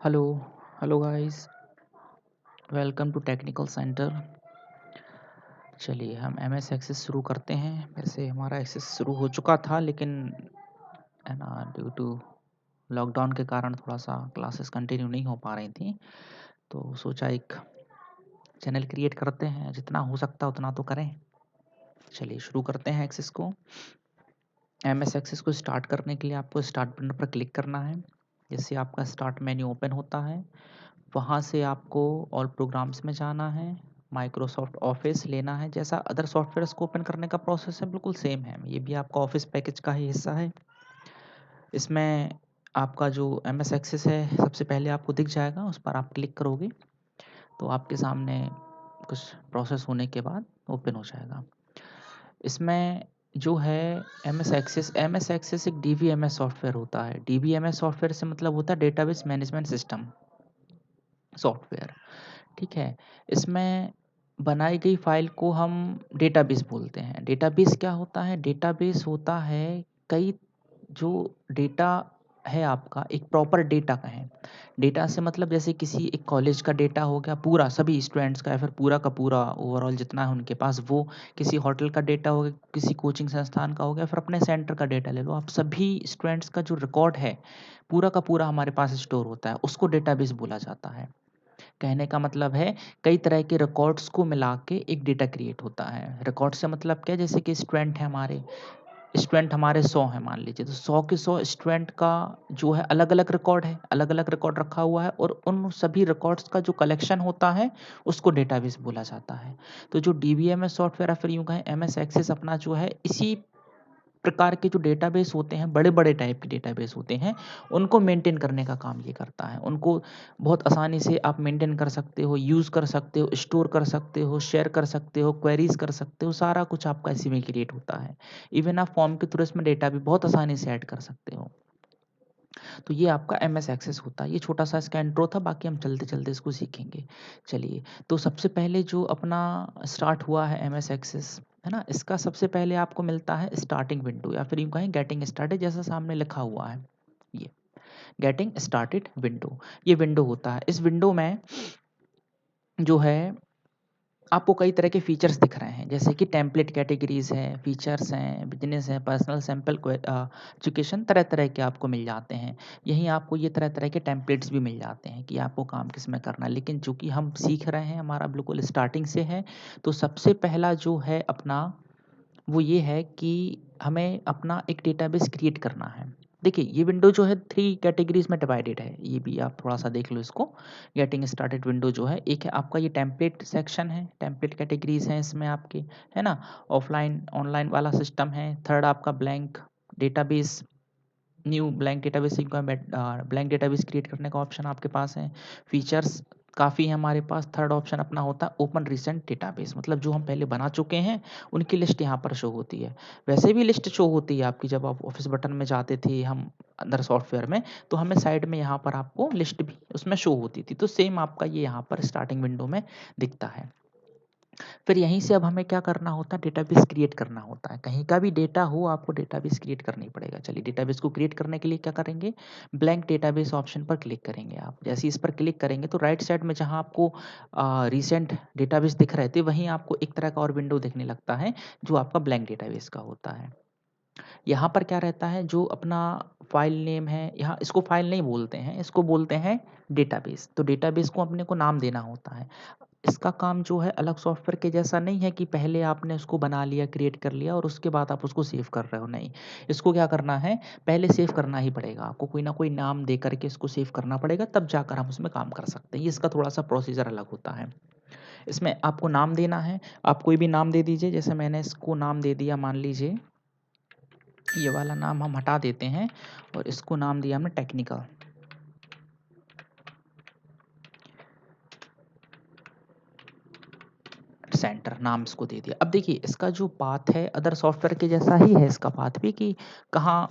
Hello hello guys, welcome to technical centre. चलिए हम M S access शुरू करते हैं। वैसे हमारा एक्सेस शुरू हो चुका था, लेकिन है ना, ड्यू टू लॉकडाउन के कारण थोड़ा सा क्लासेस कंटिन्यू नहीं हो पा रही थी, तो सोचा एक चैनल क्रिएट करते हैं। जितना हो सकता उतना तो करें। चलिए शुरू करते हैं एक्सेस को। एम एस एक्सेस को स्टार्ट करने के लिए आपको स्टार्ट बटन पर क्लिक करना है। जैसे आपका स्टार्ट मेन्यू ओपन होता है, वहाँ से आपको ऑल प्रोग्राम्स में जाना है, माइक्रोसॉफ्ट ऑफिस लेना है। जैसा अदर सॉफ्टवेयर्स को ओपन करने का प्रोसेस है, बिल्कुल सेम है। ये भी आपका ऑफिस पैकेज का ही हिस्सा है। इसमें आपका जो एम एस एक्सेस है, सबसे पहले आपको दिख जाएगा, उस पर आप क्लिक करोगे तो आपके सामने कुछ प्रोसेस होने के बाद ओपन हो जाएगा। इसमें जो है एम एस एक्सेस एक D V M S software होता है। D V M S software से मतलब होता है डेटाबेस मैनेजमेंट सिस्टम सॉफ्टवेयर। ठीक है। इसमें बनाई गई फाइल को हम डेटाबेस बोलते हैं। डेटाबेस क्या होता है? डेटाबेस होता है कई जो डेटा है आपका, एक प्रॉपर डेटा का है। डेटा से मतलब जैसे किसी एक कॉलेज का डेटा हो गया पूरा, सभी स्टूडेंट्स का, या फिर पूरा का पूरा ओवरऑल जितना है उनके पास, वो किसी होटल का डेटा हो गया, किसी कोचिंग संस्थान का हो गया, फिर अपने सेंटर का डेटा ले लो आप। सभी स्टूडेंट्स का जो रिकॉर्ड है पूरा का पूरा हमारे पास स्टोर होता है, उसको डेटाबेस बोला जाता है। कहने का मतलब है कई तरह के रिकॉर्ड्स को मिला के एक डेटा क्रिएट होता है। रिकॉर्ड से मतलब क्या, जैसे कि स्टूडेंट हमारे 100 हैं मान लीजिए, तो 100 के 100 स्टूडेंट का जो है अलग अलग रिकॉर्ड है, अलग अलग रिकॉर्ड रखा हुआ है, और उन सभी रिकॉर्ड्स का जो कलेक्शन होता है उसको डेटाबेस बोला जाता है। तो जो D B M S software या फिर यूँ कहें एम एस एक्सेस अपना जो है, इसी प्रकार के जो डेटाबेस होते हैं, बड़े-बड़े टाइप के डेटाबेस होते हैं, उनको मेंटेन करने का काम ये करता है। उनको बहुत आसानी से आप मेंटेन कर सकते हो, यूज़ कर सकते हो, स्टोर कर सकते हो, शेयर कर सकते हो, क्वेरीज़ कर सकते हो, सारा कुछ आपका इसी में क्रिएट होता है। इवन आप फॉर्म के थ्रू इसमें डेटा भी बहुत आसानी से ऐड कर सकते हो। तो ये आपका एमएस एक्सेस होता है। ये छोटा-सा इसका इंट्रो था, बाकी हम चलते-चलते इसको सीखेंगे। चलिए, तो सबसे पहले जो अपना स्टार्ट हुआ है एमएस एक्सेस, है ना? इसका सबसे पहले आपको मिलता है स्टार्टिंग विंडो, या फिर यूँ कहें गेटिंग स्टार्टेड, जैसा सामने लिखा हुआ है। ये गेटिंग स्टार्टेड विंडो, ये विंडो होता है। इस विंडो में जो है आपको कई तरह के फीचर्स दिख रहे हैं, जैसे कि टेम्पलेट कैटेगरीज़ हैं, फीचर्स हैं, बिज़नेस है, पर्सनल सैंपल एजुकेशन, तरह-तरह के आपको मिल जाते हैं। यहीं आपको ये तरह-तरह के टेम्पलेट्स भी मिल जाते हैं कि आपको काम किसमें करना है। लेकिन चूँकि हम सीख रहे हैं, हमारा बिल्कुल स्टार्टिंग से है, तो सबसे पहला जो है अपना, वो ये है कि हमें अपना एक डेटाबेस क्रिएट करना है। देखिए, ये विंडो जो है 3 कैटेगरीज़ में डिवाइडेड है। ये भी आप थोड़ा-सा देख लो इसको। गेटिंग स्टार्टेड विंडो जो है, एक है आपका ये टेम्पलेट सेक्शन है, टेम्पलेट कैटेगरीज़ हैं इसमें आपके, है ना? ऑफ़लाइन, ऑनलाइन वाला सिस्टम है। थर्ड आपका blank database, new blank database blank database create करने का ऑप्शन आपके पास है। फीचर्स काफ़ी हैं हमारे पास। थर्ड ऑप्शन अपना होता है ओपन रिसेंट डेटाबेस, मतलब जो हम पहले बना चुके हैं उनकी लिस्ट यहाँ पर शो होती है। वैसे भी लिस्ट शो होती है आपकी, जब आप ऑफिस बटन में जाते थे हम अंदर सॉफ्टवेयर में, तो हमें साइड में यहाँ पर आपको लिस्ट भी उसमें शो होती थी। तो सेम आपका ये यहाँ पर स्टार्टिंग विंडो में दिखता है। फिर यहीं से अब हमें क्या करना होता है, डेटाबेस क्रिएट करना होता है। कहीं का भी डेटा हो, आपको डेटाबेस क्रिएट करना ही पड़ेगा। चलिए, डेटाबेस को क्रिएट करने के लिए क्या करेंगे, ब्लैंक डेटाबेस ऑप्शन पर क्लिक करेंगे आप। जैसे ही इस पर क्लिक करेंगे तो राइट साइड में जहाँ आपको रिसेंट डेटाबेस दिख रहे थे, वहीं आपको एक तरह का और विंडो दिखने लगता है, जो आपका ब्लैंक डेटाबेस का होता है। यहाँ पर क्या रहता है, जो अपना फ़ाइल नेम है, यहाँ इसको फ़ाइल नहीं बोलते हैं, इसको बोलते हैं डेटाबेस। तो डेटाबेस को अपने को नाम देना होता है। इसका काम जो है अलग सॉफ्टवेयर के जैसा नहीं है कि पहले आपने उसको बना लिया, क्रिएट कर लिया और उसके बाद आप उसको सेव कर रहे हो, नहीं। इसको क्या करना है, पहले सेव करना ही पड़ेगा आपको, कोई ना कोई नाम दे करके इसको सेव करना पड़ेगा, तब जाकर हम उसमें काम कर सकते हैं। ये इसका थोड़ा-सा प्रोसीजर अलग होता है। इसमें आपको नाम देना है, आप कोई भी नाम दे दीजिए। जैसे मैंने इसको नाम दे दिया, मान लीजिए ये वाला नाम हम हटा देते हैं और इसको नाम दिया हमने टेक्निकल सेंटर, नाम इसको दे दिया। अब देखिए, इसका जो पाथ है अदर सॉफ्टवेयर के जैसा ही है, इसका पाथ भी, कि कहाँ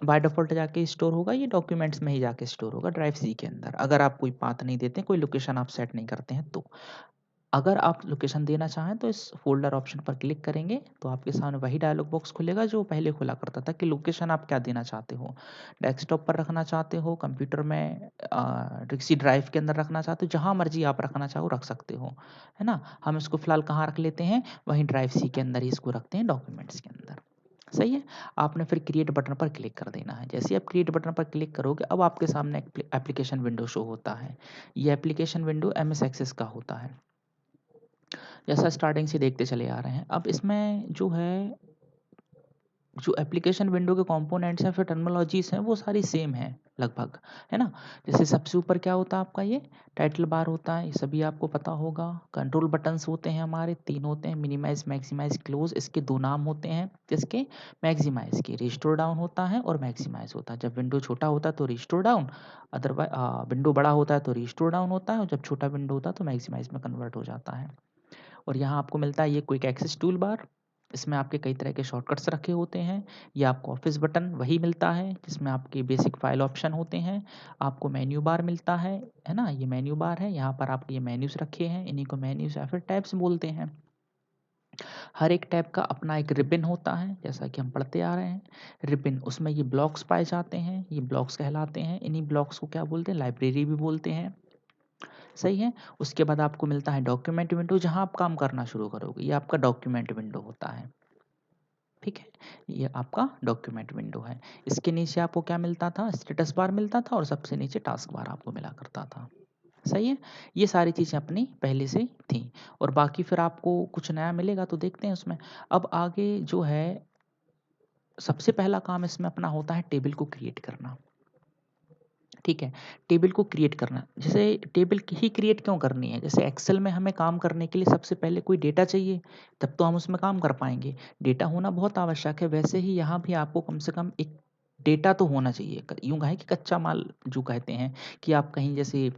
बाय डिफ़ॉल्ट जाके स्टोर होगा, ये डॉक्यूमेंट्स में ही जाके स्टोर होगा ड्राइव सी के अंदर, अगर आप कोई पाथ नहीं देते, कोई लोकेशन आप सेट नहीं करते हैं तो। अगर आप लोकेशन देना चाहें तो इस फ़ोल्डर ऑप्शन पर क्लिक करेंगे तो आपके सामने वही डायलॉग बॉक्स खुलेगा जो पहले खुला करता था कि लोकेशन आप क्या देना चाहते हो। डेस्कटॉप पर रखना चाहते हो, कंप्यूटर में किसी ड्राइव के अंदर रखना चाहते हो, जहाँ मर्ज़ी आप रखना चाहो रख सकते हो, है ना? हम इसको फ़िलहाल कहाँ रख लेते हैं, वहीं ड्राइव सी के अंदर ही इसको रखते हैं डॉक्यूमेंट्स के अंदर। सही है? आपने फिर क्रिएट बटन पर क्लिक कर देना है। जैसे ही आप क्रिएट बटन पर क्लिक करोगे अब आपके सामने एप्लीकेशन विंडो शो होता है। ये एप्लीकेशन विंडो एमएस एक्सेस का होता है। जैसा स्टार्टिंग से देखते चले आ रहे हैं। अब इसमें जो है, जो एप्लीकेशन विंडो के कंपोनेंट्स हैं, फिर टर्मिनोलॉजीज़ हैं, वो सारी सेम हैं लगभग, है ना? जैसे सबसे ऊपर क्या होता है आपका ये टाइटल बार होता है, ये सभी आपको पता होगा। कंट्रोल बटन्स होते हैं हमारे 3 होते हैं, मिनिमाइज़, मैक्सिमाइज़, क्लोज़। इसके 2 नाम होते हैं, किसके? मैक्सिमाइज़ के। रिस्टोर डाउन होता है और मैक्सिमाइज़ होता है। जब विंडो छोटा होता है तो रिस्टोर डाउन, विंडो बड़ा होता है तो रिस्टोर डाउन होता है और जब छोटा विंडो होता है तो मैक्सिमाइज़ में कन्वर्ट हो जाता है। और यहाँ आपको मिलता है ये क्विक एक्सेस टूल बार। इसमें आपके कई तरह के शॉर्टकट्स रखे होते हैं। ये आपको ऑफिस बटन वही मिलता है जिसमें आपके बेसिक फाइल ऑप्शन होते हैं। आपको मेन्यू बार मिलता है ना? ये मेन्यू बार है, यहाँ पर आपके ये मेन्यूज रखे हैं, इन्हीं को मेन्यूज या फिर टैब्स बोलते हैं। हर एक टैब का अपना एक रिबन होता है, जैसा कि हम पढ़ते आ रहे हैं। रिबन, उसमें ये ब्लॉक्स पाए जाते हैं, ये ब्लॉक्स कहलाते हैं। इन्हीं ब्लॉक्स को क्या बोलते हैं? लाइब्रेरी भी बोलते हैं। सही है? उसके बाद आपको मिलता है डॉक्यूमेंट विंडो, जहाँ आप काम करना शुरू करोगे। ये आपका डॉक्यूमेंट विंडो होता है। ठीक है? ये आपका डॉक्यूमेंट विंडो है। इसके नीचे आपको क्या मिलता था? स्टेटस बार मिलता था और सबसे नीचे टास्क बार आपको मिला करता था। सही है? ये सारी चीज़ें अपनी पहले से थी और बाकी फिर आपको कुछ नया मिलेगा तो देखते हैं उसमें। अब आगे जो है, सबसे पहला काम इसमें अपना होता है टेबल को क्रिएट करना। ठीक है? टेबल को क्रिएट करना। जैसे टेबल ही क्रिएट क्यों करनी है? जैसे एक्सेल में हमें काम करने के लिए सबसे पहले कोई डेटा चाहिए, तब तो हम उसमें काम कर पाएँगे। डेटा होना बहुत आवश्यक है, वैसे ही यहाँ भी आपको कम से कम एक डेटा तो होना चाहिए। क यूँ कहें कि कच्चा माल जो कहते हैं, कि आप कहीं जैसे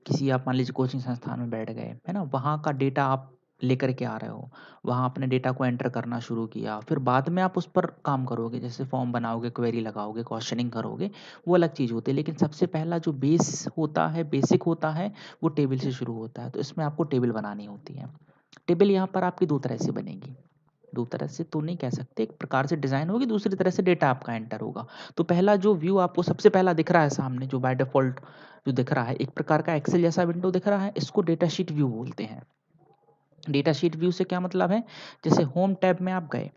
किसी आप मान लीजिए कोचिंग संस्थान में बैठ गए, है ना? वहाँ का डेटा आप लेकर के आ रहे हो, वहाँ अपने डेटा को एंटर करना शुरू किया, फिर बाद में आप उस पर काम करोगे, जैसे फॉर्म बनाओगे, क्वेरी लगाओगे, क्वेश्चनिंग करोगे, वो अलग चीज़ होती है। लेकिन सबसे पहला जो बेस होता है, बेसिक होता है, वो टेबल से शुरू होता है, तो इसमें आपको टेबल बनानी होती है। टेबल यहाँ पर आपकी 2 तरह से बनेगी। 2 तरह से तो नहीं कह सकते, एक प्रकार से डिज़ाइन होगी, दूसरी तरह से डेटा आपका एंटर होगा। तो पहला जो व्यू आपको सबसे पहला दिख रहा है सामने, जो बाय डिफ़ॉल्ट जो दिख रहा है, एक प्रकार का एक्सेल जैसा विंडो दिख रहा है, इसको डेटा शीट व्यू बोलते हैं। डेटा शीट व्यू से क्या मतलब है? जैसे होम टैब में आप गए,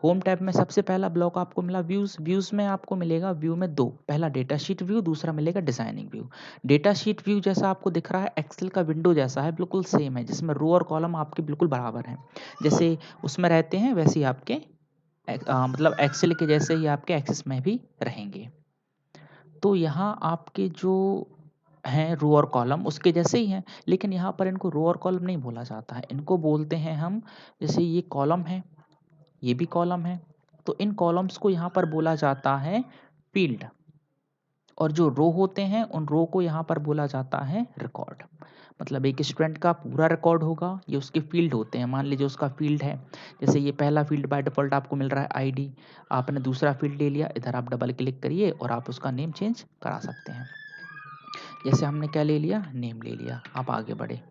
होम टैब में सबसे पहला ब्लॉक आपको मिला व्यूज़, व्यूज़ में आपको मिलेगा व्यू में 2, पहला डेटा शीट व्यू, दूसरा मिलेगा designing view. Data sheet view जैसा आपको दिख रहा है, एक्सेल का विंडो जैसा है, बिल्कुल सेम है, जिसमें रो और कॉलम आपके बिल्कुल बराबर हैं। जैसे उसमें रहते हैं वैसे ही आपके मतलब एक्सेल के जैसे ही आपके एक्सेस में भी रहेंगे। तो यहाँ आपके जो हैं रो और कॉलम उसके जैसे ही हैं, लेकिन यहाँ पर इनको रो और कॉलम नहीं बोला जाता है, इनको बोलते हैं हम, जैसे ये कॉलम है, ये भी कॉलम है, तो इन कॉलम्स को यहाँ पर बोला जाता है फ़ील्ड और जो रो होते हैं उन रो को यहाँ पर बोला जाता है रिकॉर्ड। मतलब एक स्टूडेंट का पूरा रिकॉर्ड होगा, ये उसके फ़ील्ड होते हैं। मान लीजिए उसका फ़ील्ड है, जैसे ये पहला फ़ील्ड बाय डिफ़ॉल्ट आपको मिल रहा है आईडी, आपने दूसरा फ़ील्ड ले लिया, इधर आप डबल क्लिक करिए और आप उसका नेम चेंज करा सकते हैं। जैसे हमने क्या ले लिया? नेम ले लिया, आप आगे बढ़े।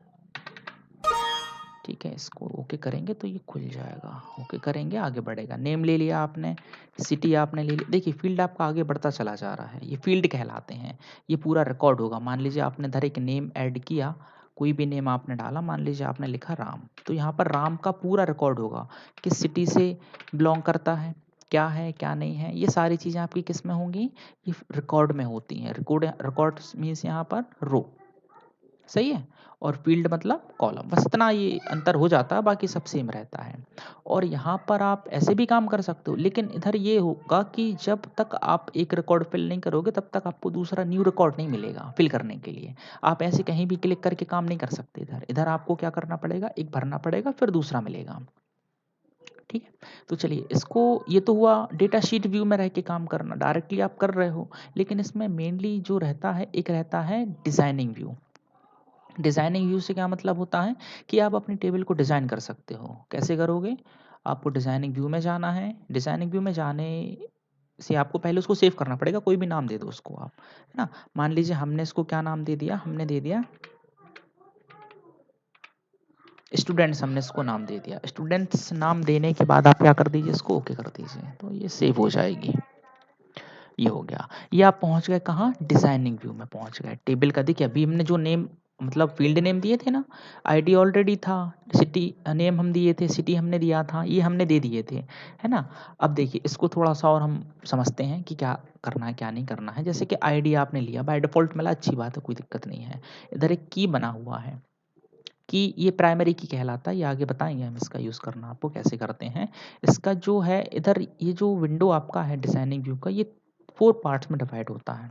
ठीक है, इसको ओके करेंगे तो ये खुल जाएगा, ओके करेंगे आगे बढ़ेगा। नेम ले लिया आपने, सिटी आपने ले ली, देखिए फ़ील्ड आपका आगे बढ़ता चला जा रहा है, ये फ़ील्ड कहलाते हैं। ये पूरा रिकॉर्ड होगा, मान लीजिए आपने इधर एक नेम ऐड किया, कोई भी नेम आपने डाला, मान लीजिए आपने लिखा राम, तो यहाँ पर राम का पूरा रिकॉर्ड होगा, किस सिटी से बिलॉन्ग करता है, क्या नहीं है, ये सारी चीज़ें आपकी किस में होंगी? ये रिकॉर्ड में होती हैं। रिकॉर्ड्स मीन्स यहाँ पर रो, सही है? और फ़ील्ड मतलब कॉलम, बस इतना ये अंतर हो जाता है, बाकी सब सेम रहता है। और यहाँ पर आप ऐसे भी काम कर सकते हो, लेकिन इधर ये होगा कि जब तक आप एक रिकॉर्ड फ़िल नहीं करोगे, तब तक आपको दूसरा न्यू रिकॉर्ड नहीं मिलेगा फ़िल करने के लिए। आप ऐसे कहीं भी क्लिक करके काम नहीं कर सकते इधर। इधर आपको क्या करना पड़ेगा, एक भरना पड़ेगा, फिर दूसरा मिलेगा। ठीक है? तो चलिए इसको, ये तो हुआ डेटा शीट व्यू में रह के काम करना, डायरेक्टली आप कर रहे हो। लेकिन इसमें मेनली जो रहता है, एक रहता है डिज़ाइनिंग व्यू। डिज़ाइनिंग व्यू से क्या मतलब होता है कि आप अपनी टेबल को डिज़ाइन कर सकते हो। कैसे करोगे? आपको डिज़ाइनिंग व्यू में जाना है। डिज़ाइनिंग व्यू में जाने से आपको पहले उसको सेव करना पड़ेगा, कोई भी नाम दे दो उसको आप, है ना? मान लीजिए हमने इसको क्या नाम दे दिया? हमने दे दिया स्टूडेंट्स हमने इसको नाम दे दिया। स्टूडेंट्स नाम देने के बाद आप क्या कर दीजिए, इसको ओके कर दीजिए, तो ये सेव हो जाएगी। ये हो गया। ये आप पहुंच गए कहाँ, डिजाइनिंग व्यू में पहुंच गए। टेबल का देखिए अभी हमने जो नेम मतलब फील्ड नेम दिए थे ना, आईडी ऑलरेडी था, सिटी नेम हम दिए थे, सिटी हमने दिया था, ये हमने दे दिए थे, है ना। अब देखिए इसको थोड़ा सा और हम समझते हैं कि क्या करना है क्या नहीं करना है। जैसे कि आईडी आपने लिया, बाय डिफॉल्ट मिला, अच्छी बात है, कोई दिक्कत नहीं है। इधर एक की बना हुआ है, कि ये प्राइमरी की कहलाता है, ये आगे बताएंगे हम इसका यूज़ करना आपको कैसे करते हैं। इसका जो है इधर ये जो विंडो आपका है डिजाइनिंग व्यू का, ये 4 पार्ट्स में डिवाइड होता है।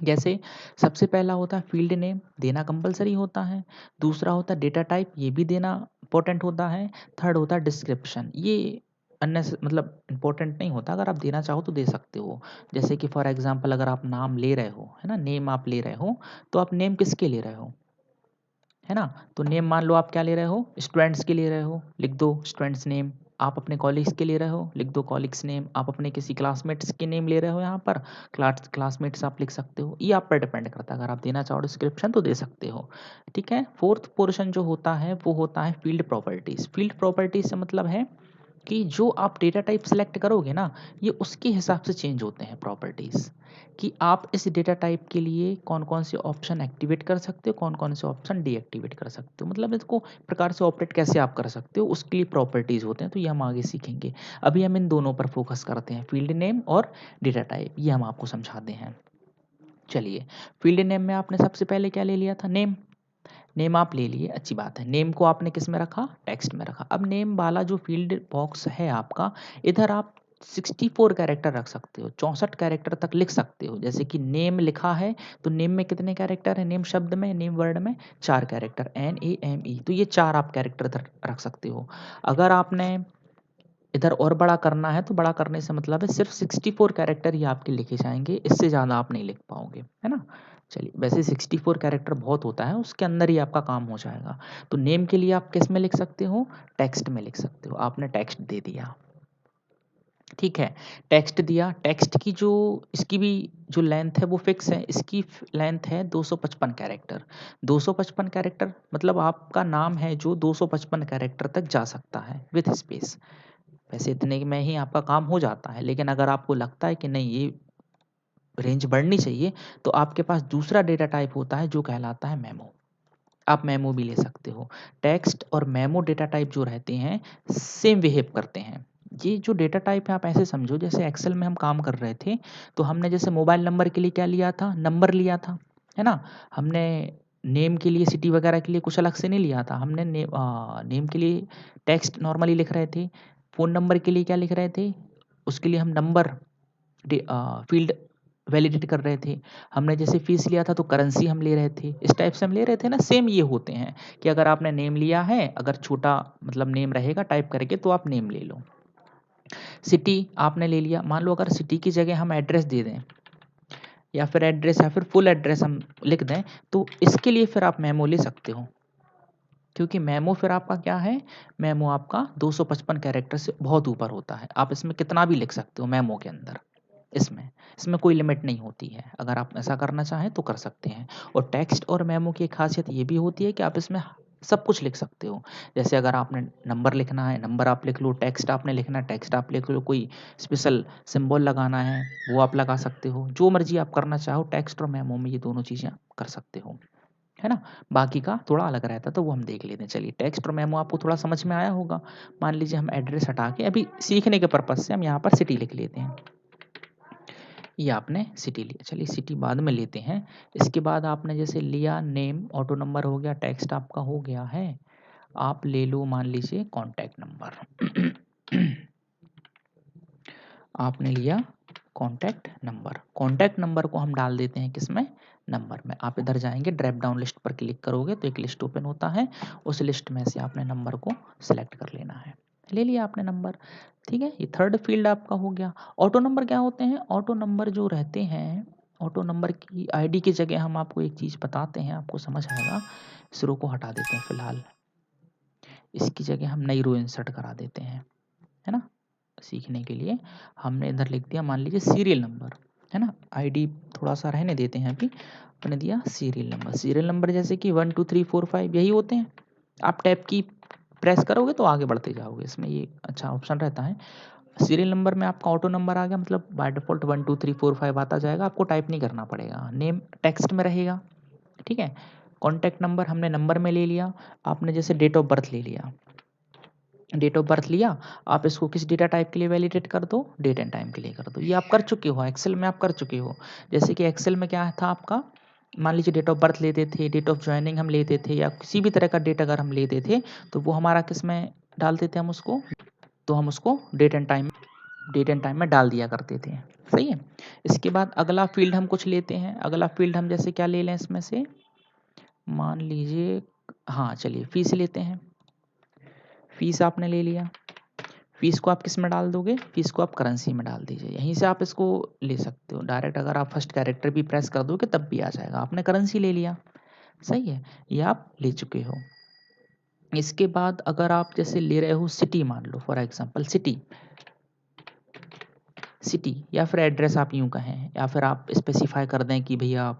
जैसे सबसे पहला होता है फील्ड नेम, देना कंपलसरी होता है। दूसरा होता है डेटा टाइप, ये भी देना इंपॉर्टेंट होता है। थर्ड होता है डिस्क्रिप्शन, ये मतलब इंपॉर्टेंट नहीं होता, अगर आप देना चाहो तो दे सकते हो। जैसे कि फॉर एग्जांपल अगर आप नाम ले रहे हो, है ना, नेम आप ले रहे हो, तो आप नेम किसके ले रहे हो, है ना। तो नेम मान लो आप क्या ले रहे हो, स्टूडेंट्स के ले रहे हो, लिख दो स्टूडेंट्स नेम। आप अपने कॉलेज के ले रहे हो, लिख दो कॉलिग्स नेम। आप अपने किसी क्लासमेट्स के नेम ले रहे हो, यहाँ पर क्लासमेट्स आप लिख सकते हो। ये आप पर डिपेंड करता है, अगर आप देना चाहो डिस्क्रिप्शन तो दे सकते हो। ठीक है। फोर्थ पोर्शन जो होता है वो होता है फील्ड प्रॉपर्टीज। फील्ड प्रॉपर्टीज से मतलब है कि जो आप डेटा टाइप सेलेक्ट करोगे ना, ये उसके हिसाब से चेंज होते हैं प्रॉपर्टीज़, कि आप इस डेटा टाइप के लिए कौन कौन से ऑप्शन एक्टिवेट कर सकते हो, कौन कौन से ऑप्शन डीएक्टिवेट कर सकते हो, मतलब इसको प्रकार से ऑपरेट कैसे आप कर सकते हो, उसके लिए प्रॉपर्टीज़ होते हैं। तो ये हम आगे सीखेंगे। अभी हम इन दोनों पर फोकस करते हैं, फील्ड नेम और डेटा टाइप, ये हम आपको समझाते हैं। चलिए, फील्ड नेम में आपने सबसे पहले क्या ले लिया था, नेम। नेम आप ले लिए, अच्छी बात है। नेम को आपने किस में रखा, टेक्स्ट में रखा। अब नेम वाला जो फील्ड बॉक्स है आपका, इधर आप 64 कैरेक्टर रख सकते हो, 64 कैरेक्टर तक लिख सकते हो। जैसे कि नेम लिखा है, तो नेम में कितने कैरेक्टर है, नेम शब्द में, नेम वर्ड में 4 कैरेक्टर, NAME, तो ये 4 आप कैरेक्टर इधर रख सकते हो। अगर आपने इधर और बड़ा करना है तो बड़ा करने से मतलब है सिर्फ 64 कैरेक्टर ही आपके लिखे जाएंगे, इससे ज़्यादा आप नहीं लिख पाओगे, है ना। चलिए, वैसे 64 कैरेक्टर बहुत होता है, उसके अंदर ही आपका काम हो जाएगा। तो नेम के लिए आप किस में लिख सकते हो, टेक्स्ट में लिख सकते हो। आपने टेक्स्ट दे दिया, ठीक है। टेक्स्ट दिया, टेक्स्ट की जो इसकी भी जो लेंथ है वो फिक्स है, इसकी लेंथ है 255 कैरेक्टर। 255 कैरेक्टर मतलब आपका नाम है जो 255 कैरेक्टर तक जा सकता है विथ स्पेस। वैसे इतने में ही आपका काम हो जाता है, लेकिन अगर आपको लगता है कि नहीं ये रेंज बढ़नी चाहिए, तो आपके पास दूसरा डेटा टाइप होता है जो कहलाता है मेमो। आप मेमो भी ले सकते हो। टेक्स्ट और मेमो डेटा टाइप जो रहते हैं, सेम बिहेव करते हैं। ये जो डेटा टाइप है आप ऐसे समझो, जैसे एक्सेल में हम काम कर रहे थे, तो हमने जैसे मोबाइल नंबर के लिए क्या लिया था, नंबर लिया था, है ना। हमने नेम के लिए, सिटी वगैरह के लिए कुछ अलग से नहीं लिया था। हमने नेम के लिए टेक्स्ट नॉर्मली लिख रहे थे। फ़ोन नंबर के लिए क्या लिख रहे थे, उसके लिए हम नंबर फील्ड वैलिडेट कर रहे थे। हमने जैसे फीस लिया था तो करेंसी हम ले रहे थे, इस टाइप से हम ले रहे थे ना। सेम ये होते हैं कि अगर आपने नेम लिया है, अगर छोटा मतलब नेम रहेगा टाइप करके, तो आप नेम ले लो। सिटी आपने ले लिया, मान लो अगर सिटी की जगह हम एड्रेस दे दें, या फिर एड्रेस या फिर फुल एड्रेस हम लिख दें, तो इसके लिए फिर आप मेमो ले सकते हो। क्योंकि मेमो फिर आपका क्या है, मेमो आपका 255 कैरेक्टर से बहुत ऊपर होता है। आप इसमें कितना भी लिख सकते हो मेमो के अंदर, इसमें इसमें कोई लिमिट नहीं होती है। अगर आप ऐसा करना चाहें तो कर सकते हैं। और टेक्स्ट और मेमो की एक खासियत ये भी होती है कि आप इसमें सब कुछ लिख सकते हो। जैसे अगर आपने नंबर लिखना है, नंबर आप लिख लो, टेक्स्ट आपने लिखना है, टेक्स्ट आप लिख लो, कोई स्पेशल सिंबल लगाना है वो आप लगा सकते हो। जो मर्जी आप करना चाहो, टेक्स्ट और मेमो में ये दोनों चीज़ें आप कर सकते हो, है ना। बाकी का थोड़ा अलग रहता है, तो वो हम देख लेते हैं। चलिए, टेक्स्ट और मेमो आपको थोड़ा समझ में आया होगा। मान लीजिए हम एड्रेस हटा के अभी सीखने के पर्पज़ से हम यहाँ पर सिटी लिख लेते हैं। ये आपने सिटी लिया, चलिए सिटी बाद में लेते हैं। इसके बाद आपने जैसे लिया नेम, ऑटो नंबर हो गया, टेक्स्ट आपका हो गया है। आप ले लो मान लीजिए कॉन्टैक्ट नंबर। आपने लिया कॉन्टैक्ट नंबर। कॉन्टैक्ट नंबर को हम डाल देते हैं किसमें, नंबर में। आप इधर जाएंगे, ड्रॉप डाउन लिस्ट पर क्लिक करोगे तो एक लिस्ट ओपन होता है, उस लिस्ट में से आपने नंबर को सिलेक्ट कर लेना है। ले लिया आपने नंबर, ठीक है। ये थर्ड फील्ड आपका हो गया। ऑटो नंबर क्या होते हैं, ऑटो नंबर जो रहते हैं, ऑटो नंबर की आईडी की जगह हम आपको एक चीज़ बताते हैं, आपको समझ आएगा। इस रो को हटा देते हैं फिलहाल, इसकी जगह हम नई रो इंसर्ट करा देते हैं, है ना। सीखने के लिए हमने इधर लिख दिया मान लीजिए सीरियल नंबर, है ना। आईडी थोड़ा सा रहने देते हैं, अभी अपने दिया सीरियल नंबर। सीरियल नंबर जैसे कि 1 2 3 4 5 यही होते हैं, आप टैब की प्रेस करोगे तो आगे बढ़ते जाओगे, इसमें ये अच्छा ऑप्शन रहता है। सीरियल नंबर में आपका ऑटो नंबर आ गया, मतलब बाय डिफ़ॉल्ट 1 2 3 4 5 आता जाएगा, आपको टाइप नहीं करना पड़ेगा। नेम टेक्स्ट में रहेगा, ठीक है? कॉन्टैक्ट नंबर हमने नंबर में ले लिया, आपने जैसे डेट ऑफ बर्थ ले लिया। डेट ऑफ बर्थ लिया, आप इसको किस डेटा टाइप के लिए वैलिडेट कर दो, डेट एंड टाइम के लिए कर दो। ये आप कर चुके हो, एक्सेल में आप कर चुके हो। जैसे कि एक्सेल में क्या था आपका, मान लीजिए डेट ऑफ बर्थ लेते थे, डेट ऑफ जॉइनिंग हम लेते थे, या किसी भी तरह का डेट अगर हम लेते थे, तो वो हमारा किस में डालते थे हम उसको, तो हम उसको डेट एंड टाइम में डाल दिया करते थे। सही है? इसके बाद अगला फ़ील्ड हम कुछ लेते हैं, अगला फ़ील्ड हम जैसे क्या ले लें इसमें से, मान लीजिए हाँ, चलिए फ़ीस लेते हैं। फ़ीस आपने ले लिया, फ़ीस को आप किस में डाल दोगे, फ़ीस को आप करेंसी में डाल दीजिए। यहीं से आप इसको ले सकते हो डायरेक्ट, अगर आप फर्स्ट कैरेक्टर भी प्रेस कर दोगे तब भी आ जाएगा। आपने करेंसी ले लिया, सही है? ये आप ले चुके हो। इसके बाद अगर आप जैसे ले रहे हो सिटी, मान लो फॉर एग्ज़ाम्पल सिटी, सिटी या फिर एड्रेस आप यूँ कहें, या फिर आप स्पेसिफ़ाई कर दें कि भैया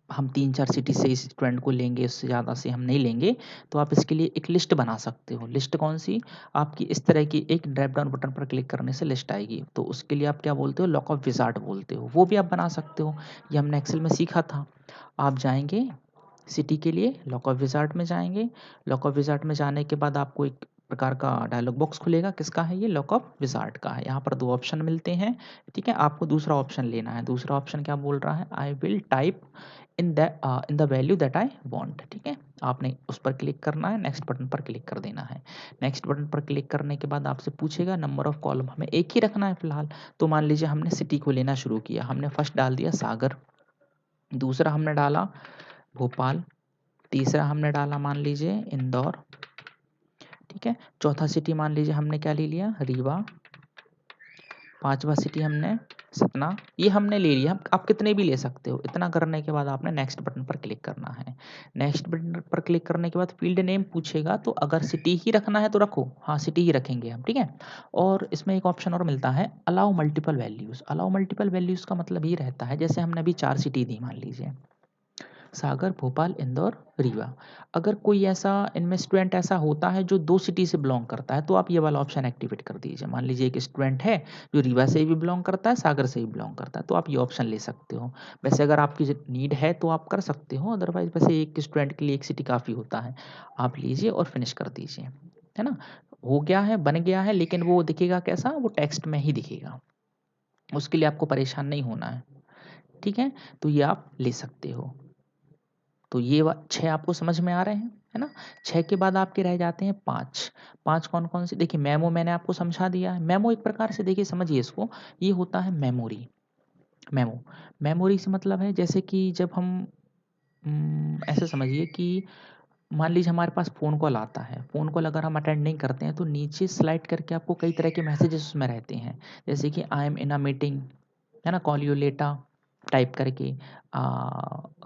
हम 3-4 सिटी से इस स्टूडेंट को लेंगे, उससे ज़्यादा से हम नहीं लेंगे, तो आप इसके लिए एक लिस्ट बना सकते हो। लिस्ट कौन-सी? आपकी इस तरह की एक ड्रॉप डाउन बटन पर क्लिक करने से लिस्ट आएगी। तो उसके लिए आप क्या बोलते हो? लॉकअप विज़ार्ड बोलते हो। वो भी आप बना सकते हो। ये हमने एक्सेल में सीखा था। आप जाएँगे सिटी के लिए लॉकअप विज़ार्ड में जाएँगे। लॉकअप विज़ार्ड में जाने के बाद आपको एक प्रकार का डायलॉग बॉक्स खुलेगा। किसका है ये? लॉकअप विज़ार्ड का है। यहाँ पर 2 ऑप्शन मिलते हैं, ठीक है? आपको दूसरा ऑप्शन लेना है। दूसरा ऑप्शन क्या बोल रहा है? I will type in the value that I want, ठीक है? आपने उस पर क्लिक करना है, नेक्स्ट बटन पर क्लिक कर देना है। नेक्स्ट बटन पर क्लिक करने के बाद आपसे पूछेगा नंबर ऑफ कॉलम हमें एक ही रखना है फिलहाल। तो मान लीजिए हमने सिटी को लेना शुरू किया, हमने फर्स्ट डाल दिया सागर, दूसरा हमने डाला भोपाल, तीसरा हमने डाला मान लीजिए इंदौर, ठीक है? चौथा सिटी मान लीजिए हमने क्या ले लिया? रीवा, पाँचवा सिटी हमने सतना, ये हमने ले लिया। आप कितने भी ले सकते हो। इतना करने के बाद आपने नेक्स्ट बटन पर क्लिक करना है। नेक्स्ट बटन पर क्लिक करने के बाद फ़ील्ड नेम पूछेगा, तो अगर सिटी ही रखना है तो रखो। हाँ, सिटी ही रखेंगे हम, ठीक है? और इसमें एक ऑप्शन और मिलता है, allow multiple values. Allow multiple values का मतलब ये रहता है, जैसे हमने अभी 4 सिटी दी मान लीजिए, सागर, भोपाल, इंदौर, रीवा। अगर कोई ऐसा इनमें स्टूडेंट ऐसा होता है जो 2 सिटी से बिलॉन्ग करता है, तो आप ये वाला ऑप्शन एक्टिवेट कर दीजिए। मान लीजिए एक स्टूडेंट है जो रीवा से भी बिलॉन्ग करता है, सागर से भी बिलॉन्ग करता है, तो आप ये ऑप्शन ले सकते हो। वैसे अगर आपकी नीड है तो आप कर सकते हो, अदरवाइज़ वैसे एक स्टूडेंट के लिए एक सिटी काफ़ी होता है। आप लीजिए और फिनिश कर दीजिए, है ना? हो गया है, बन गया है, लेकिन वो दिखेगा कैसा? वो टेक्स्ट में ही दिखेगा। उसके लिए आपको परेशान नहीं होना है, ठीक है? तो ये आप ले सकते हो। तो ये 6 आपको समझ में आ रहे हैं, है ना? 6 के बाद आपके रह जाते हैं 5। 5 कौन-कौन से? देखिए मेमो मैंने आपको समझा दिया है। मेमो एक प्रकार से देखिए समझिए इसको, ये होता है मेमोरी। मेमो, मेमोरी से मतलब है जैसे कि जब हम ऐसे समझिए कि मान लीजिए हमारे पास फ़ोन कॉल आता है। फ़ोन कॉल अगर हम अटेंड नहीं करते हैं तो नीचे स्लाइड करके आपको कई तरह के मैसेजेस उसमें रहते हैं। जैसे कि I am in a meeting, है ना? कॉल यू लेटर टाइप करके,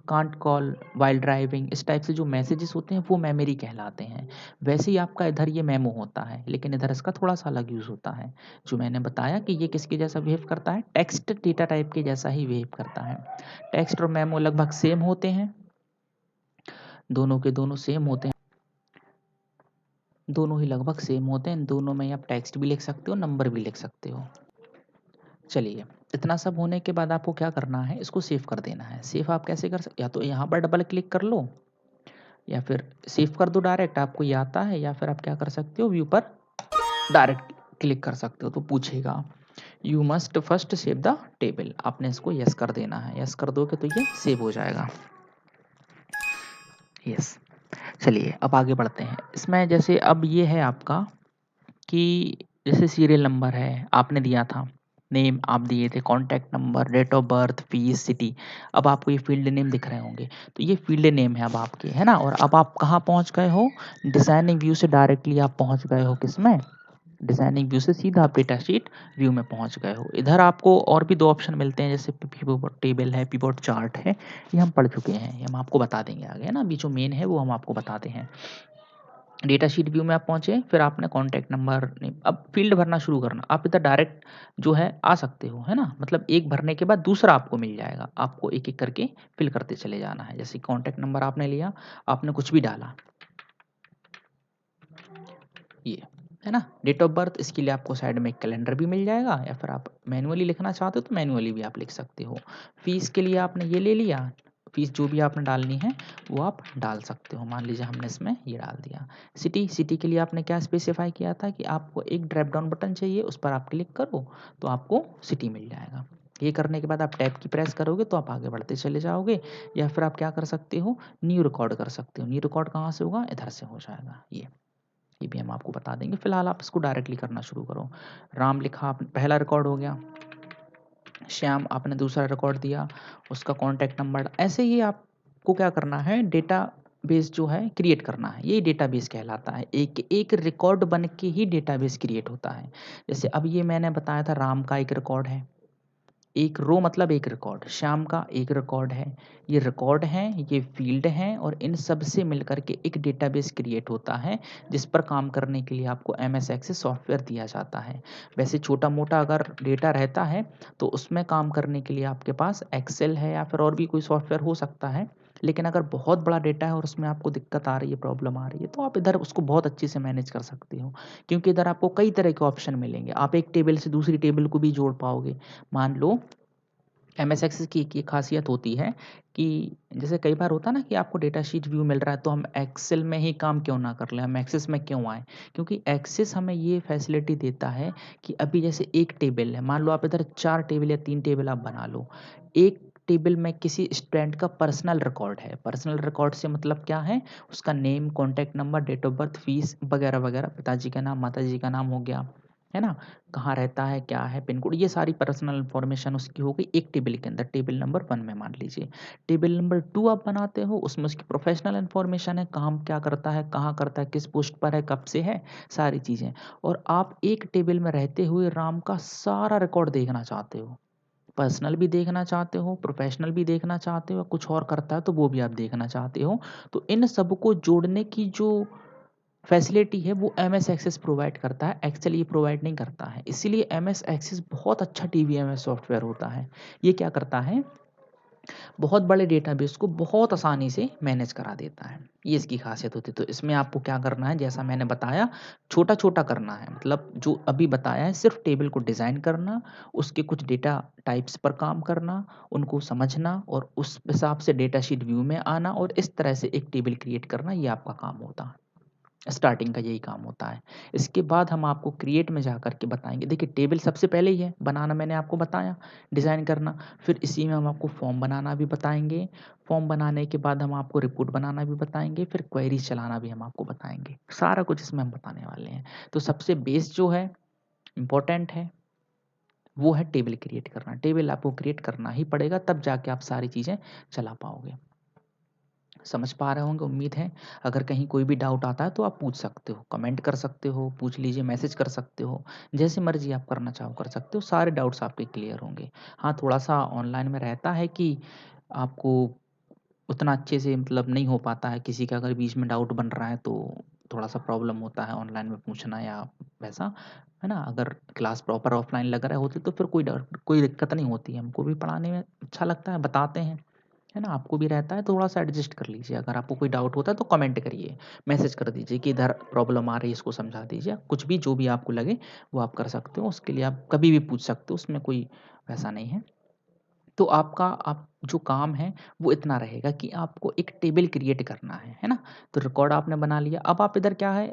कांट कॉल व्हाइल ड्राइविंग, इस टाइप से जो मैसेजेस होते हैं वो मेमोरी कहलाते हैं। वैसे ही आपका इधर ये मेमो होता है, लेकिन इधर इसका थोड़ा-सा अलग यूज़ होता है। जो मैंने बताया कि ये किसके जैसा बिहेव करता है? टेक्स्ट डेटा टाइप के जैसा ही बिहेव करता है। टेक्स्ट और मेमो लगभग सेम होते हैं। दोनों के दोनों सेम होते हैं। दोनों ही लगभग सेम होते हैं। इन दोनों में आप टेक्स्ट भी लिख सकते हो, नंबर भी लिख सकते हो। चलिए, इतना सब होने के बाद आपको क्या करना है? इसको सेव कर देना है। सेव आप कैसे कर या तो यहाँ पर डबल क्लिक कर लो, या फिर सेव कर दो डायरेक्ट, आपको ये आता है, या फिर आप क्या कर सकते हो? व्यू पर डायरेक्ट क्लिक कर सकते हो। तो पूछेगा you must first save the table, आपने इसको यस कर देना है। यस कर दोगे तो ये सेव हो जाएगा। यस। चलिए अब आगे बढ़ते हैं। इसमें जैसे अब ये है आपका कि जैसे सीरियल नंबर है, आपने दिया था, नेम आप दिए थे, contact number, date of birth, fees, city. अब आपको ये फ़ील्ड नेम दिख रहे होंगे, तो ये फ़ील्ड नेम है अब आपके, है ना? और अब आप कहाँ पहुँच गए हो? डिज़ाइनिंग व्यू से डायरेक्टली आप पहुँच गए हो किसमें? डिज़ाइनिंग व्यू से सीधा आप डेटा शीट व्यू में पहुँच गए हो। इधर आपको और भी 2 ऑप्शन मिलते हैं, जैसे पिवोट टेबल है, पिवोट चार्ट है, ये हम पढ़ चुके हैं, ये हम आपको बता देंगे आगे, है ना? अभी जो मेन है वो हम आपको बताते हैं। डेटा शीट व्यू में आप पहुँचे, फिर आपने कॉन्टैक्ट नंबर नहीं, अब फ़ील्ड भरना शुरू करना। आप इधर डायरेक्ट जो है आ सकते हो, है ना? मतलब एक भरने के बाद दूसरा आपको मिल जाएगा। आपको एक-एक करके फ़िल करते चले जाना है। जैसे कॉन्टैक्ट नंबर आपने लिया, आपने कुछ भी डाला, ये है ना, डेट ऑफ बर्थ। इसके लिए आपको साइड में एक कैलेंडर भी मिल जाएगा, या फिर आप मैनुअली लिखना चाहते हो तो मैनुअली भी आप लिख सकते हो। फीस के लिए आपने ये ले लिया, फीस जो भी आपने डालनी है वो आप डाल सकते हो। मान लीजिए हमने इसमें ये डाल दिया। सिटी, सिटी के लिए आपने क्या स्पेसिफाई किया था कि आपको एक ड्रॉप डाउन बटन चाहिए, उस पर आप क्लिक करो तो आपको सिटी मिल जाएगा। ये करने के बाद आप टैब की प्रेस करोगे तो आप आगे बढ़ते चले जाओगे, या फिर आप क्या कर सकते हो, न्यू रिकॉर्ड कर सकते हो। न्यू रिकॉर्ड कहाँ से होगा, इधर से हो जाएगा। ये भी हम आपको बता देंगे। फिलहाल आप इसको डायरेक्टली करना शुरू करो। राम लिखा, आपने पहला रिकॉर्ड हो गया। श्याम आपने दूसरा रिकॉर्ड दिया, उसका कॉन्टैक्ट नंबर। ऐसे ही आपको क्या करना है, डेटा बेस जो है क्रिएट करना है। ये डेटाबेस कहलाता है। एक एक रिकॉर्ड बन के ही डेटाबेस क्रिएट होता है। जैसे अब ये मैंने बताया था, राम का एक रिकॉर्ड है, एक रो मतलब एक रिकॉर्ड, श्याम का एक रिकॉर्ड है। ये रिकॉर्ड हैं, ये फील्ड हैं, और इन सब से मिलकर के एक डेटाबेस क्रिएट होता है, जिस पर काम करने के लिए आपको एमएस एक्सेस सॉफ्टवेयर दिया जाता है। वैसे छोटा मोटा अगर डेटा रहता है तो उसमें काम करने के लिए आपके पास एक्सेल है, या फिर और भी कोई सॉफ्टवेयर हो सकता है। लेकिन अगर बहुत बड़ा डेटा है और उसमें आपको दिक्कत आ रही है, प्रॉब्लम आ रही है, तो आप इधर उसको बहुत अच्छे से मैनेज कर सकते हो, क्योंकि इधर आपको कई तरह के ऑप्शन मिलेंगे। आप एक टेबल से दूसरी टेबल को भी जोड़ पाओगे। मान लो एमएस एक्सेस की एक ये खासियत होती है कि जैसे कई बार होता है ना कि आपको डेटा शीट व्यू मिल रहा है, तो हम एक्सेल में ही काम क्यों ना कर लें, हम एक्सेस में क्यों आएँ? क्योंकि एक्सेस हमें ये फैसिलिटी देता है कि अभी जैसे एक टेबल है, मान लो आप इधर 4 टेबल या 3 टेबल आप बना लो। एक टेबल में किसी स्टूडेंट का पर्सनल रिकॉर्ड है। पर्सनल रिकॉर्ड से मतलब क्या है? उसका name, contact number, date of birth, fees वगैरह-वगैरह, पिताजी का नाम, माताजी का नाम हो गया, है ना? कहाँ रहता है, क्या है, पिन कोड, ये सारी पर्सनल इन्फॉर्मेशन उसकी हो गई एक टेबल के अंदर, टेबल नंबर 1 में मान लीजिए। टेबल नंबर 2 आप बनाते हो, उसमें उसकी प्रोफ़ेशनल इन्फॉर्मेशन है, काम क्या करता है, कहाँ करता है, किस पोस्ट पर है, कब से है, सारी चीज़ें। और आप एक टेबल में रहते हुए राम का सारा रिकॉर्ड देखना चाहते हो। पर्सनल भी देखना चाहते हो, प्रोफ़ेशनल भी देखना चाहते हो, कुछ और करता है तो वो भी आप देखना चाहते हो। तो इन सबको जोड़ने की जो फैसिलिटी है वो एमएस एक्सेस प्रोवाइड करता है, एक्सेल ये प्रोवाइड नहीं करता है। इसीलिए एमएस एक्सेस बहुत अच्छा टीवीएमएस सॉफ्टवेयर होता है। ये क्या करता है, बहुत बड़े डेटाबेस को बहुत आसानी से मैनेज करा देता है। ये इसकी खासियत होती है। तो इसमें आपको क्या करना है, जैसा मैंने बताया, छोटा-छोटा करना है। मतलब जो अभी बताया है सिर्फ़ टेबल को डिज़ाइन करना, उसके कुछ डेटा टाइप्स पर काम करना, उनको समझना और उस हिसाब से डेटा शीट व्यू में आना और इस तरह से एक टेबल क्रिएट करना, ये आपका काम होता है। स्टार्टिंग का यही काम होता है। इसके बाद हम आपको क्रिएट में जाकर के बताएँगे। देखिए टेबल सबसे पहले ही है, बनाना मैंने आपको बताया, डिज़ाइन करना। फिर इसी में हम आपको फॉर्म बनाना भी बताएँगे। फॉर्म बनाने के बाद हम आपको रिपोर्ट बनाना भी बताएँगे, फिर क्वेरीज़ चलाना भी हम आपको बताएँगे। सारा कुछ इसमें हम बताने वाले हैं। तो सबसे बेस जो है, इम्पोर्टेंट है, वो है टेबल क्रिएट करना। टेबल आपको क्रिएट करना ही पड़ेगा, तब जाके आप सारी चीज़ें चला पाओगे। समझ पा रहे होंगे उम्मीद है। अगर कहीं कोई भी डाउट आता है तो आप पूछ सकते हो, कमेंट कर सकते हो, पूछ लीजिए, मैसेज कर सकते हो, जैसे मर्ज़ी आप करना चाहो कर सकते हो, सारे डाउट्स आपके क्लियर होंगे। हाँ, थोड़ा-सा ऑनलाइन में रहता है कि आपको उतना अच्छे से मतलब नहीं हो पाता है, किसी का अगर बीच में डाउट बन रहा है तो थोड़ा-सा प्रॉब्लम होता है ऑनलाइन में पूछना या वैसा, है ना? अगर क्लास प्रॉपर ऑफलाइन लग रहे होते तो फिर कोई दिक्कत नहीं होती है, हमको भी पढ़ाने में अच्छा लगता है, बताते हैं। है ना? आपको भी रहता है, थोड़ा-सा एडजस्ट कर लीजिए। अगर आपको कोई डाउट होता है तो कमेंट करिए, मैसेज कर दीजिए कि इधर प्रॉब्लम आ रही है, इसको समझा दीजिए। कुछ भी जो भी आपको लगे वो आप कर सकते हो, उसके लिए आप कभी भी पूछ सकते हो, उसमें कोई वैसा नहीं है। तो आपका आप जो काम है वो इतना रहेगा कि आपको एक टेबल क्रिएट करना है ना? तो रिकॉर्ड आपने बना लिया, अब आप इधर क्या है,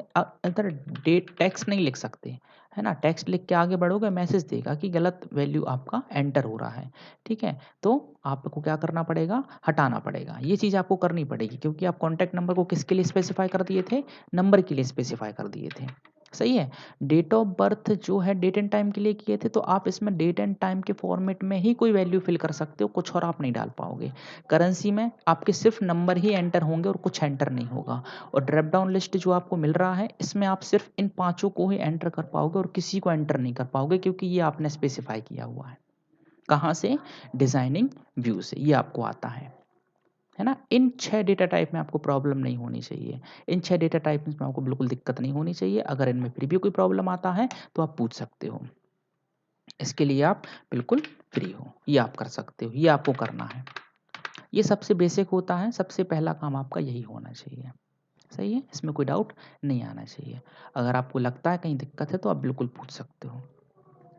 इधर डेट टेक्स्ट नहीं लिख सकते, है ना? टेक्स्ट लिख के आगे बढ़ोगे मैसेज देगा कि गलत वैल्यू आपका एंटर हो रहा है, ठीक है? तो आपको क्या करना पड़ेगा, हटाना पड़ेगा। ये चीज़ आपको करनी पड़ेगी क्योंकि आप कॉन्टैक्ट नंबर को किसके लिए स्पेसिफ़ाई कर दिए थे? नंबर के लिए स्पेसिफ़ाई कर दिए थे, सही है? डेट ऑफ बर्थ जो है डेट एंड टाइम के लिए किए थे, तो आप इसमें डेट एंड टाइम के फॉर्मेट में ही कोई वैल्यू फिल कर सकते हो, कुछ और आप नहीं डाल पाओगे। करेंसी में आपके सिर्फ़ नंबर ही एंटर होंगे और कुछ एंटर नहीं होगा। और ड्रॉप डाउन लिस्ट जो आपको मिल रहा है, इसमें आप सिर्फ़ इन पाँचों को ही एंटर कर पाओगे और किसी को एंटर नहीं कर पाओगे क्योंकि ये आपने स्पेसिफ़ाई किया हुआ है। कहाँ से? डिज़ाइनिंग व्यू से, ये आपको आता है ना? इन 6 डेटा टाइप में आपको प्रॉब्लम नहीं होनी चाहिए। इन 6 डेटा टाइप में आपको बिल्कुल दिक्कत नहीं होनी चाहिए। अगर इनमें फिर भी कोई प्रॉब्लम आता है, तो आप पूछ सकते हो। इसके लिए आप बिल्कुल फ्री हो। ये आप कर सकते हो, ये आपको करना है। ये सबसे बेसिक होता है, सबसे पहला काम आपका यही होना चाहिए। सही है, इसमें कोई डाउट नहीं आना चाहिए। अगर आपको लगता है कहीं दिक्कत है तो आप बिल्कुल पूछ सकते हो,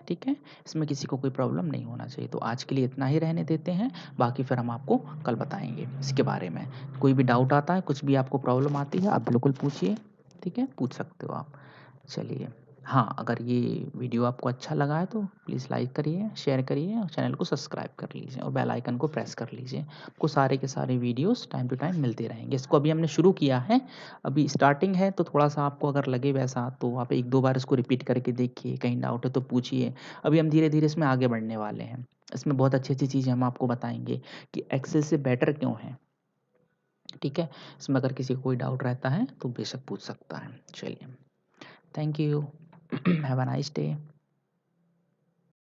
ठीक है? इसमें किसी को कोई प्रॉब्लम नहीं होना चाहिए। तो आज के लिए इतना ही रहने देते हैं, बाकी फिर हम आपको कल बताएँगे इसके बारे में। कोई भी डाउट आता है, कुछ भी आपको प्रॉब्लम आती है, आप बिल्कुल पूछिए, ठीक है? पूछ सकते हो आप। चलिए, हाँ, अगर ये वीडियो आपको अच्छा लगा है तो प्लीज़ लाइक करिए, शेयर करिए और चैनल को सब्सक्राइब कर लीजिए और बेल आइकन को प्रेस कर लीजिए। आपको सारे के सारे वीडियोज़ टाइम टू टाइम मिलते रहेंगे। इसको अभी हमने शुरू किया है, अभी स्टार्टिंग है तो थोड़ा-सा आपको अगर लगे वैसा तो आप 1-2 बार इसको रिपीट करके देखिए, कहीं डाउट है तो पूछिए। अभी हम धीरे-धीरे इसमें आगे बढ़ने वाले हैं। इसमें बहुत अच्छी-अच्छी चीज़ें हम आपको बताएँगे कि एक्सेल से बेटर क्यों है, ठीक है? इसमें अगर किसी को कोई डाउट रहता है तो बेशक पूछ सकता है। चलिए, thank you. Have a nice day.